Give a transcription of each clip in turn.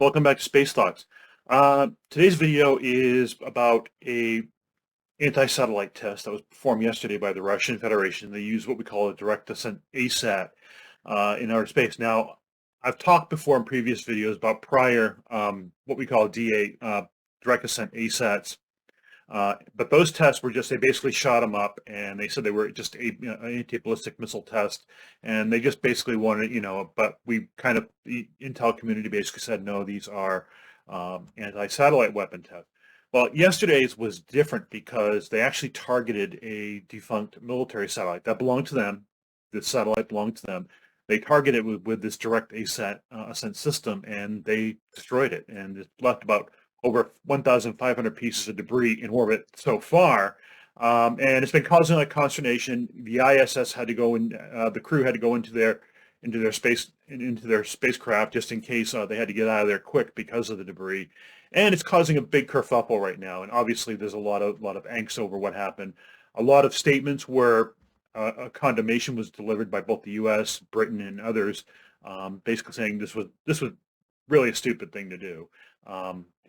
Welcome back to Space Thoughts. Today's video is about a anti-satellite test that was performed yesterday by the Russian Federation. They use what we call a direct ascent ASAT in outer space. Now, I've talked before in previous videos about prior what we call DA direct ascent ASATs. But those tests were just, they basically shot them up and they said they were just an anti-ballistic missile test. And they just basically wanted, but the intel community basically said, no, these are anti-satellite weapon tests. Well, yesterday's was different because they actually targeted a defunct military satellite that belonged to them. This satellite belonged to them. They targeted it with this direct ASAT ascent system, and they destroyed it. And it left about over 1,500 pieces of debris in orbit so far, and it's been causing like consternation. The ISS had to go in, the crew had to go into their spacecraft just in case they had to get out of there quick because of the debris, and it's causing a big kerfuffle right now. And obviously, there's a lot of angst over what happened. A lot of statements where a condemnation was delivered by both the U.S., Britain, and others, basically saying this was really a stupid thing to do.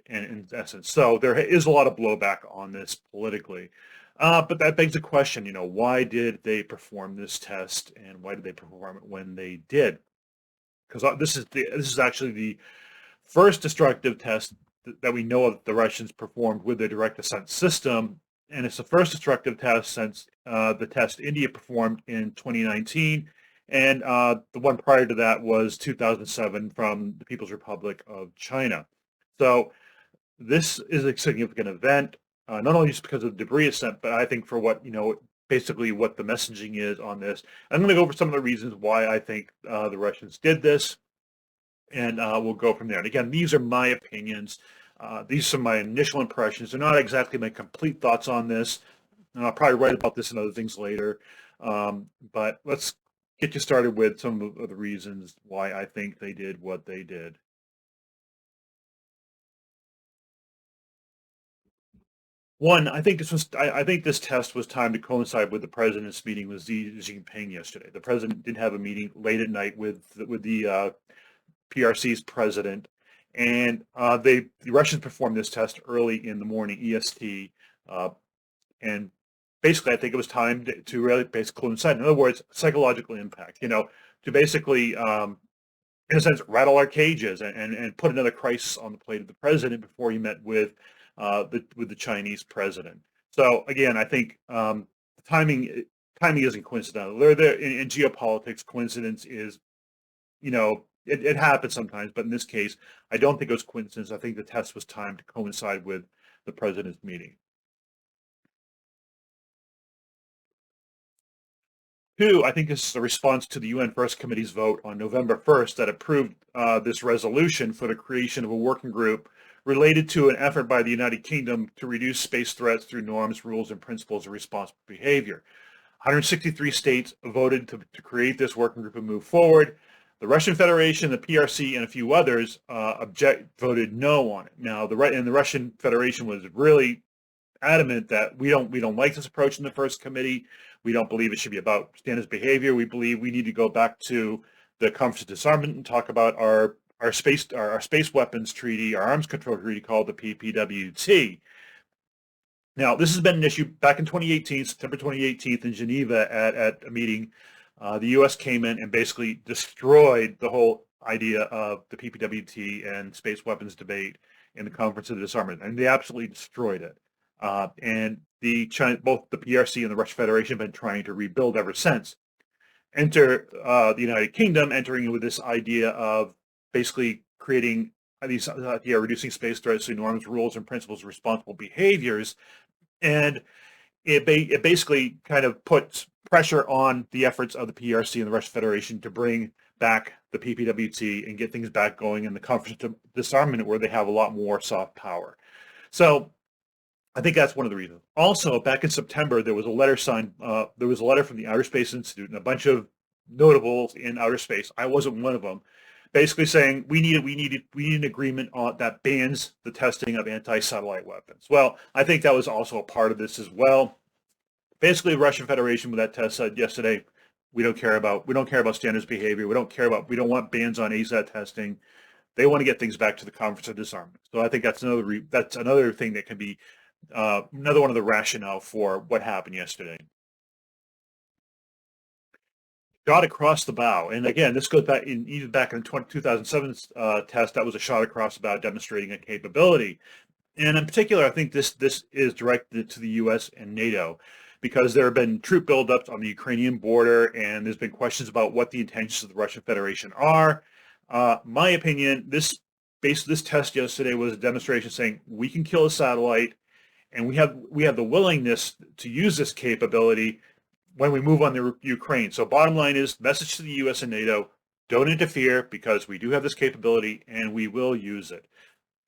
In essence, so there is a lot of blowback on this politically, but that begs the question: why did they perform this test, and why did they perform it when they did? Because this is actually the first destructive test that we know of the Russians performed with their direct ascent system, and it's the first destructive test since the test India performed in 2019, and the one prior to that was 2007 from the People's Republic of China. So this is a significant event, not only just because of the debris ascent, but I think for what, basically what the messaging is on this. I'm going to go over some of the reasons why I think the Russians did this, and we'll go from there. And again, these are my opinions. These are my initial impressions. They're not exactly my complete thoughts on this, and I'll probably write about this and other things later. But let's get you started with some of the reasons why I think they did what they did. One, I think this test was timed to coincide with the president's meeting with Xi Jinping yesterday. The president did have a meeting late at night with the PRC's president, and the Russians performed this test early in the morning EST, and basically I think it was timed to really basically coincide. In other words, psychological impact. To basically, in a sense, rattle our cages and put another crisis on the plate of the president before he met with the Chinese president. So again, I think the timing isn't coincidental. In geopolitics, coincidence is, it happens sometimes, but in this case, I don't think it was coincidence. I think the test was timed to coincide with the president's meeting. Two, I think this is a response to the UN First Committee's vote on November 1st that approved this resolution for the creation of a working group related to an effort by the United Kingdom to reduce space threats through norms, rules, and principles of responsible behavior. 163 states voted to create this working group and move forward. The Russian Federation, the PRC, and a few others voted no on it. Now, the Russian Federation was really adamant that we don't like this approach in the First Committee. We don't believe it should be about standards behavior. We believe we need to go back to the Conference of Disarmament and talk about our space weapons treaty, our arms control treaty called the PPWT. Now, this has been an issue back in 2018, September 2018, in Geneva at a meeting. The U.S. came in and basically destroyed the whole idea of the PPWT and space weapons debate in the Conference of Disarmament, and they absolutely destroyed it. And both the PRC and the Russian Federation have been trying to rebuild ever since. Enter the United Kingdom, entering with this idea of basically creating reducing space threats through norms, rules, and principles of responsible behaviors, and it basically kind of puts pressure on the efforts of the PRC and the Russian Federation to bring back the PPWT and get things back going in the Conference of Disarmament, where they have a lot more soft power. So I think that's one of the reasons. Also, back in September, there was a letter signed. There was a letter from the Outer Space Institute and a bunch of notables in outer space. I wasn't one of them. Basically saying we need an agreement that bans the testing of anti-satellite weapons. Well, I think that was also a part of this as well. Basically, the Russian Federation with that test said yesterday, we don't care about standards behavior. We don't want bans on ASAT testing. They want to get things back to the Conference of Disarmament. So I think that's another thing that can be another one of the rationale for what happened yesterday. Shot across the bow, and again, this goes back even back in 2007 test. That was a shot across the bow demonstrating a capability. And in particular, I think this is directed to the U.S. and NATO because there have been troop buildups on the Ukrainian border, and there's been questions about what the intentions of the Russian Federation are. My opinion, this test yesterday was a demonstration saying we can kill a satellite, and we have the willingness to use this capability when we move on to Ukraine. So bottom line is, message to the U.S. and NATO: don't interfere because we do have this capability and we will use it.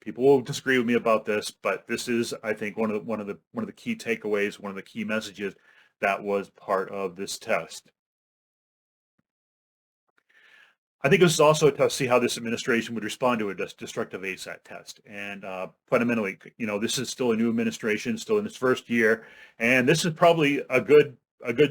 People will disagree with me about this, but this is, I think, one of the key takeaways, one of the key messages that was part of this test. I think this is also a test to see how this administration would respond to a destructive ASAT test. And fundamentally, this is still a new administration, still in its first year, and this is probably a good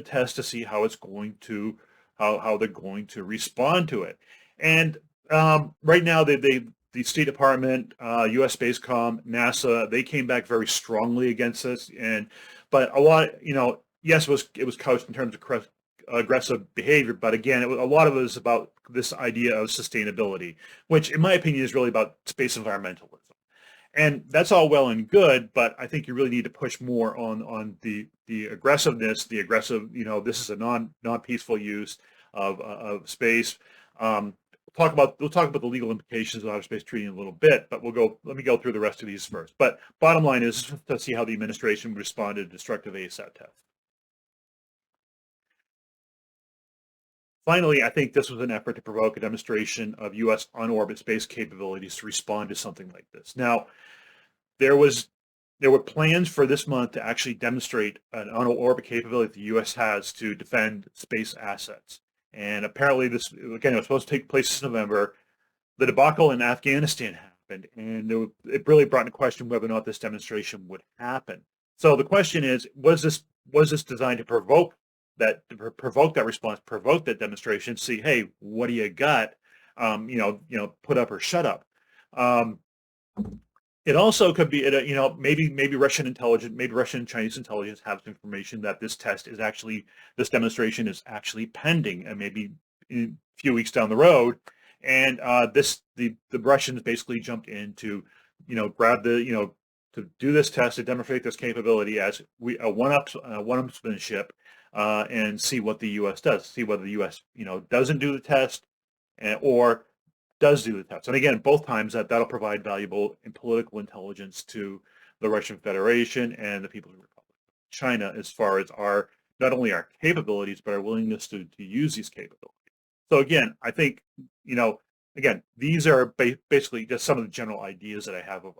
test to see how it's going to how they're going to respond to it. And right now, the State Department, U.S. Space Com, NASA, they came back very strongly against this. But a lot, yes, it was couched in terms of aggressive behavior, but again, a lot of it is about this idea of sustainability, which, in my opinion, is really about space environmentalism. And that's all well and good, but I think you really need to push more on the aggressiveness, the aggressive. This is a non-peaceful use of space. We'll talk about the legal implications of outer space treaty in a little bit, but let me go through the rest of these first. But bottom line is to see how the administration responded to destructive ASAT tests. Finally, I think this was an effort to provoke a demonstration of U.S. on-orbit space capabilities to respond to something like this. Now, there were plans for this month to actually demonstrate an on-orbit capability that the U.S. has to defend space assets. And apparently this, again, it was supposed to take place in November. The debacle in Afghanistan happened, and it really brought into question whether or not this demonstration would happen. So the question is, was this designed to provoke that response, provoke that demonstration, see, hey, what do you got? Put up or shut up. It also could be, maybe Russian intelligence, maybe Russian and Chinese intelligence have information that this demonstration is actually pending, and maybe a few weeks down the road, and the Russians basically jumped in to, to do this test to demonstrate this capability as a one-upsmanship, and see what the U.S. does, see whether the U.S. doesn't do the test, or does do the test. And again, both times that'll provide valuable and political intelligence to the Russian Federation and the People's Republic of China as far as not only our capabilities, but our willingness to use these capabilities. So again, I think, these are basically just some of the general ideas that I have of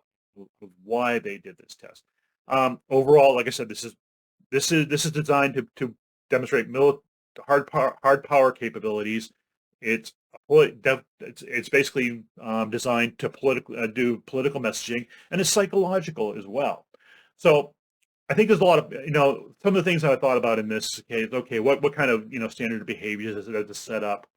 why they did this test. Overall, like I said, this is designed to demonstrate hard power capabilities. It's basically designed to do political messaging, and it's psychological as well. So I think there's a lot of, some of the things that I thought about in this case. Okay, what kind of standard behaviors is it to set up?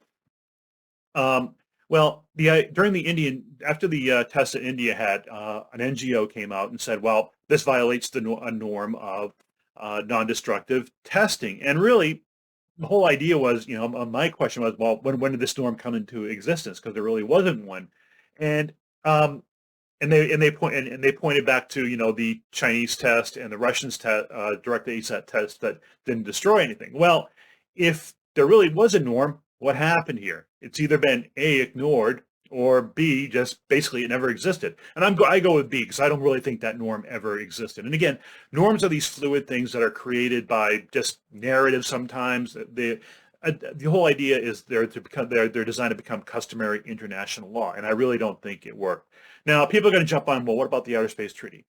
Well, after the test that India had, an NGO came out and said, well, this violates a norm of non-destructive testing, and really, the whole idea was, my question was, well, when did this norm come into existence? Because there really wasn't one, and they pointed back to the Chinese test and the Russians direct ASAT test that didn't destroy anything. Well, if there really was a norm, what happened here? It's either been A, ignored, or B, just basically it never existed. And I go with B because I don't really think that norm ever existed. And again, norms are these fluid things that are created by just narrative sometimes. The whole idea is they're designed to become customary international law, and I really don't think it worked. Now, people are going to jump on, well, what about the Outer Space Treaty?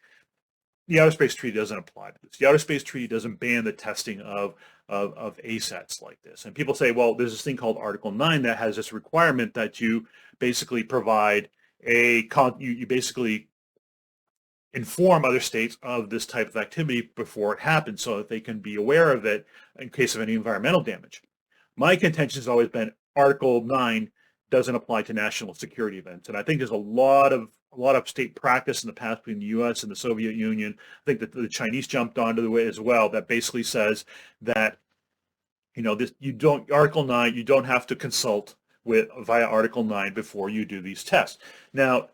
The Outer Space Treaty doesn't apply to this. The Outer Space Treaty doesn't ban the testing of ASATs like this. And people say, well, there's this thing called Article 9 that has this requirement that you basically provide you basically inform other states of this type of activity before it happens so that they can be aware of it in case of any environmental damage. My contention has always been Article 9 doesn't apply to national security events. And I think there's a lot of state practice in the past between the U.S. and the Soviet Union. I think that the Chinese jumped onto the way as well. That basically says that this Article 9, you don't have to consult with via Article 9 before you do these tests. Now,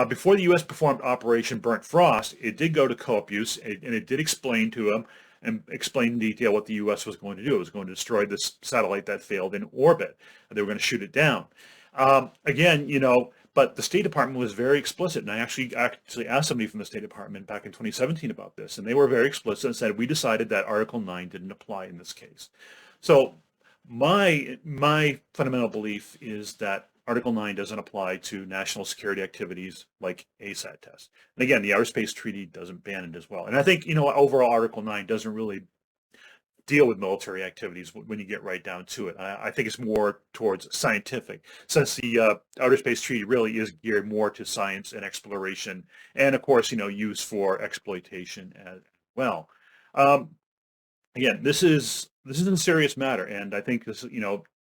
before the U.S. performed Operation Burnt Frost, it did go to COPUS and it did explain to them and explain in detail what the U.S. was going to do. It was going to destroy this satellite that failed in orbit. They were going to shoot it down. Again, but the State Department was very explicit, and I actually asked somebody from the State Department back in 2017 about this, and they were very explicit and said, we decided that Article 9 didn't apply in this case. So my fundamental belief is that Article 9 doesn't apply to national security activities like ASAT tests. And again, the Outer Space Treaty doesn't ban it as well. And I think, overall Article 9 doesn't really deal with military activities when you get right down to it. I think it's more towards scientific, since the Outer Space Treaty really is geared more to science and exploration, and of course, use for exploitation as well. Again, this is a serious matter, and I think this,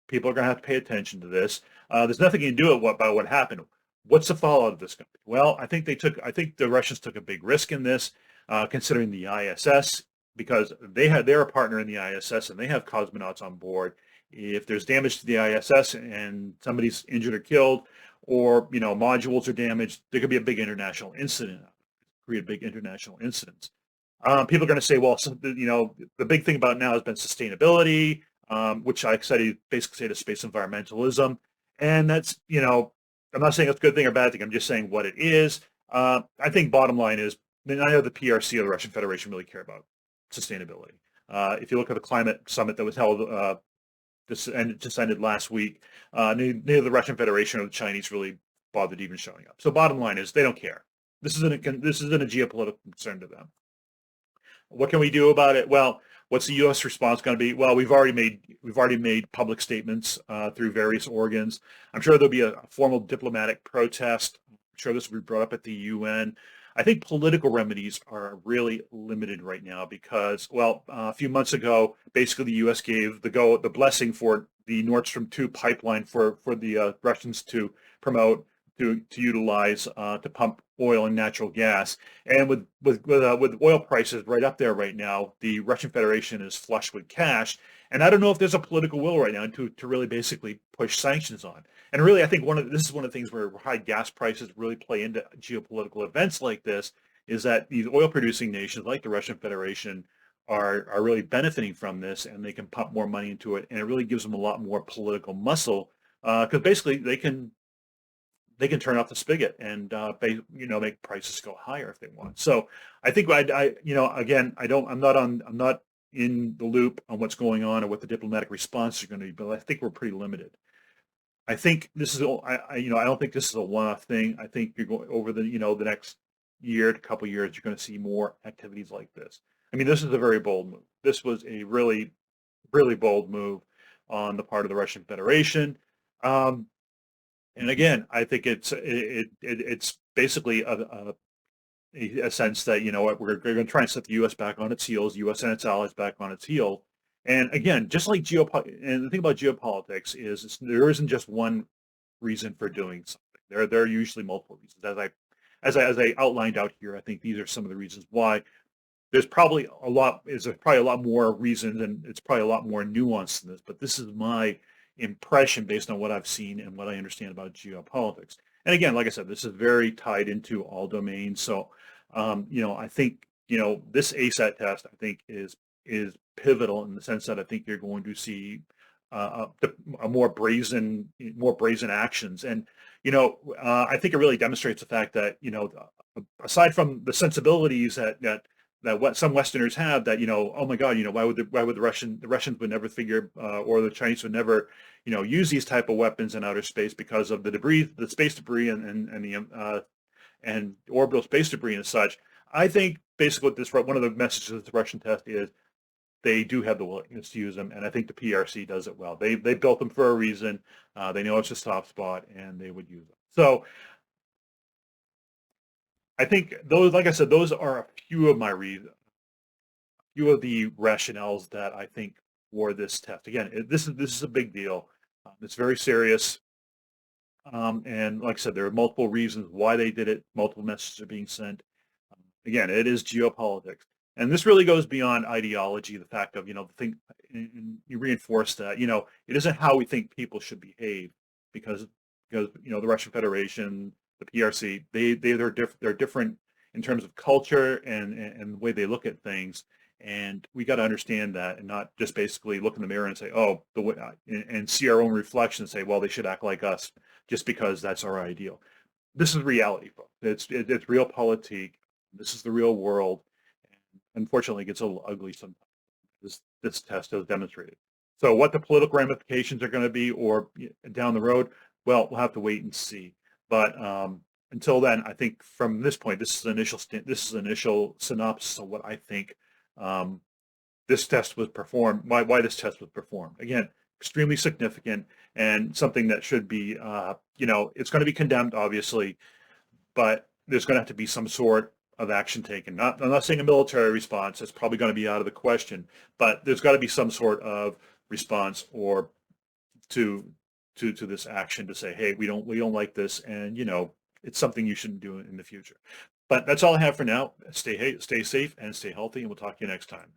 people are going to have to pay attention to this. There's nothing you can do about what happened. What's the fallout of this? Well, I think the Russians took a big risk in this, considering the ISS, because they're a partner in the ISS and they have cosmonauts on board. If there's damage to the ISS and somebody's injured or killed, or modules are damaged, there could be a big international incident. Create big international incidents. People are going to say, well, the big thing about now has been sustainability, which I basically say to space environmentalism. And that's, I'm not saying it's a good thing or bad thing. I'm just saying what it is. I think bottom line is, neither the PRC or the Russian Federation really care about sustainability. If you look at the climate summit that was held, just ended last week, neither the Russian Federation or the Chinese really bothered even showing up. So bottom line is, they don't care. This isn't a geopolitical concern to them. What can we do about it? Well, what's the U.S. response going to be? Well, we've already made public statements through various organs. I'm sure there'll be a formal diplomatic protest. I'm sure this will be brought up at the UN. I think political remedies are really limited right now because, well, a few months ago, basically the U.S. gave the blessing for the Nord Stream 2 pipeline for the Russians to promote, to utilize, to pump oil and natural gas. And with oil prices right up there right now, the Russian Federation is flush with cash. And I don't know if there's a political will right now to really basically push sanctions on. And really, I think this is one of the things where high gas prices really play into geopolitical events like this, is that these oil-producing nations like the Russian Federation are really benefiting from this, and they can pump more money into it, and it really gives them a lot more political muscle, because basically they can turn off the spigot and make prices go higher if they want. So I think again, I'm not in the loop on what's going on or what the diplomatic response is going to be, but I think we're pretty limited. I think this is I don't think this is a one-off thing. I think you're going over the next year to couple years, you're going to see more activities like this. I mean, this is a very bold move. This was a really, really bold move on the part of the Russian Federation. And again, I think it's basically a sense that, we're going to try and set the U.S. back on its heels, U.S. and its allies back on its heel. And again, just like and the thing about geopolitics is there isn't just one reason for doing something. There are usually multiple reasons. As I outlined out here, I think these are some of the reasons why. There's probably a lot more reasons, and it's probably a lot more nuance than this. But this is my impression based on what I've seen and what I understand about geopolitics. And again, like I said, this is very tied into all domains. So, I think this ASAT test, I think, is pivotal in the sense that I think you're going to see a more brazen actions. And I think it really demonstrates the fact that aside from the sensibilities that what some Westerners have, that oh my God, why would the Russians would never figure, or the Chinese would never use these type of weapons in outer space because of the debris, the space debris, and orbital space debris and such. I think basically one of the messages of the Russian test is they do have the willingness to use them, and I think the PRC does it well. They built them for a reason. They know it's a soft spot, and they would use them. So I think those, like I said, those are a few of my reasons, a few of the rationales that I think for this test. Again, this is a big deal. It's very serious. And like I said, there are multiple reasons why they did it. Multiple messages are being sent. Again, it is geopolitics. And this really goes beyond ideology, the fact of, the thing, and you reinforce that, it isn't how we think people should behave because, the Russian Federation, the PRC, they're different in terms of culture and the way they look at things. And we got to understand that and not just basically look in the mirror and say, oh, the way, and see our own reflection and say, well, they should act like us just because that's our ideal. This is reality, folks. It's realpolitik. This is the real world. And unfortunately, it gets a little ugly sometimes. This test has demonstrated. So what the political ramifications are going to be or down the road, well, we'll have to wait and see. But until then, I think from this point, this is initial synopsis of what I think this test was performed, why this test was performed. Again, extremely significant and something that should be, it's going to be condemned, obviously, but there's going to have to be some sort of action taken. I'm not saying a military response. That's probably going to be out of the question, but there's got to be some sort of response or to this action to say, hey, we don't like this, and it's something you shouldn't do in the future. But that's all I have for now. Stay safe and stay healthy, and we'll talk to you next time.